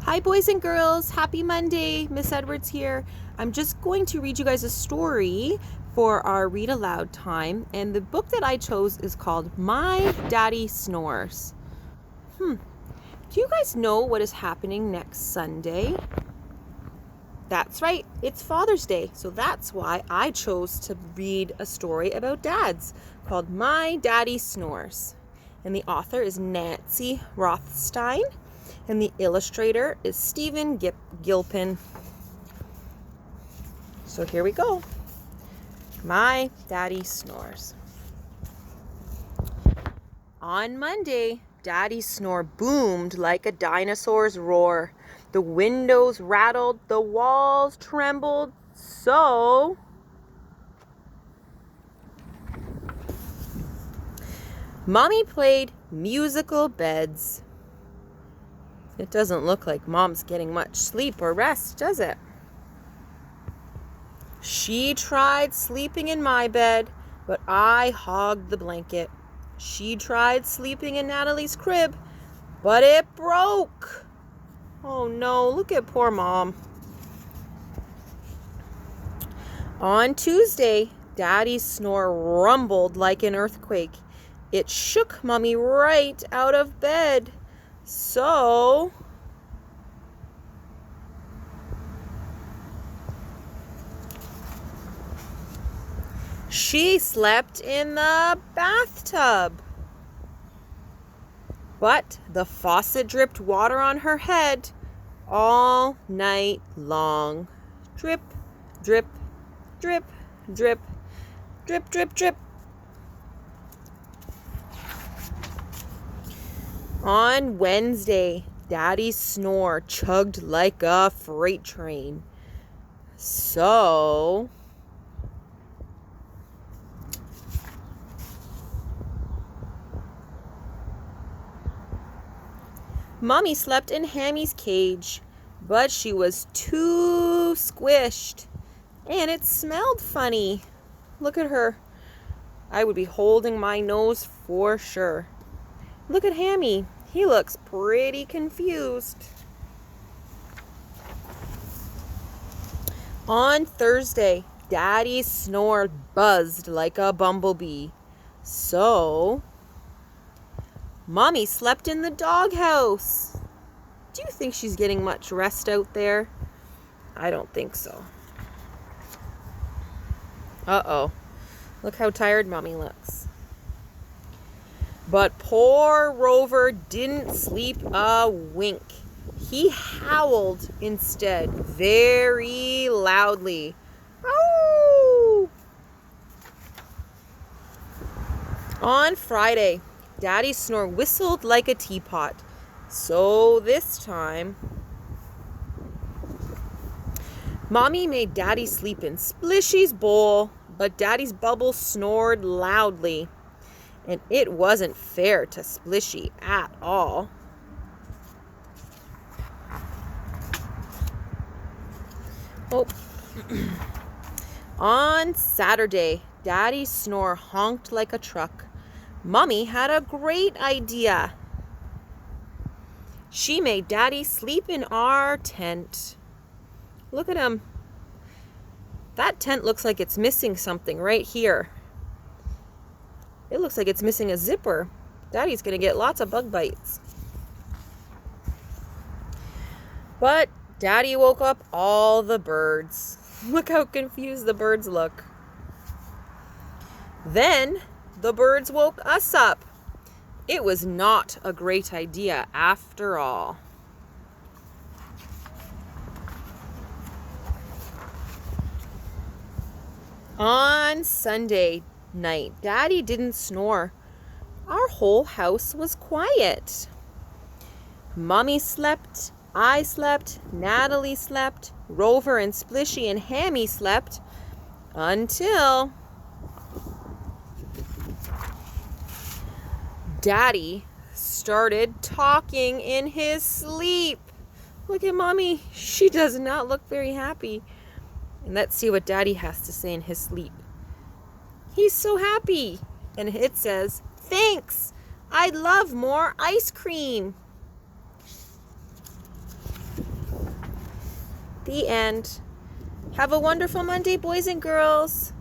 Hi boys and girls, happy Monday. Miss Edwards here. I'm just going to read you guys a story for our read aloud time, and the book that I chose is called My Daddy Snores. Do you guys know what is happening next Sunday? That's right, it's Father's Day, so that's why I chose to read a story about dads called My Daddy Snores. And the author is Nancy Rothstein, and the illustrator is Stephen Gilpin. So here we go. My Daddy Snores. On Monday, Daddy's snore boomed like a dinosaur's roar. The windows rattled, the walls trembled, so Mommy played musical beds. It doesn't look like Mom's getting much sleep or rest, does it? She tried sleeping in my bed, but I hogged the blanket. She tried sleeping in Natalie's crib, but it broke. Oh no, look at poor Mom. On Tuesday, Daddy's snore rumbled like an earthquake. It shook Mommy right out of bed. So she slept in the bathtub. But the faucet dripped water on her head all night long. Drip, drip, drip, drip, drip, drip, drip. On Wednesday, Daddy's snore chugged like a freight train. So Mommy slept in Hammy's cage, but she was too squished, and it smelled funny. Look at her. I would be holding my nose for sure. Look at Hammy. He looks pretty confused. On Thursday, Daddy's snore buzzed like a bumblebee. So Mommy slept in the doghouse. Do you think she's getting much rest out there? I don't think so. Uh-oh. Look how tired Mommy looks. But poor Rover didn't sleep a wink. He howled instead, very loudly. Ow! On Friday, Daddy's snore whistled like a teapot. So this time, Mommy made Daddy sleep in Splishy's bowl, but Daddy's bubble snored loudly. And it wasn't fair to Splishy at all. On Saturday, Daddy's snore honked like a truck. Mommy had a great idea. She made Daddy sleep in our tent. Look at him. That tent looks like it's missing something right here. It looks like it's missing a zipper. Daddy's going to get lots of bug bites. But Daddy woke up all the birds. Look how confused the birds look. Then the birds woke us up. It was not a great idea after all. On Sunday night, Daddy didn't snore. Our whole house was quiet. Mommy slept, I slept, Natalie slept, Rover and Splishy and Hammy slept until Daddy started talking in his sleep. Look at Mommy. She does not look very happy. And let's see what Daddy has to say in his sleep. He's so happy. And it says, "Thanks. I'd love more ice cream." The end. Have a wonderful Monday, boys and girls.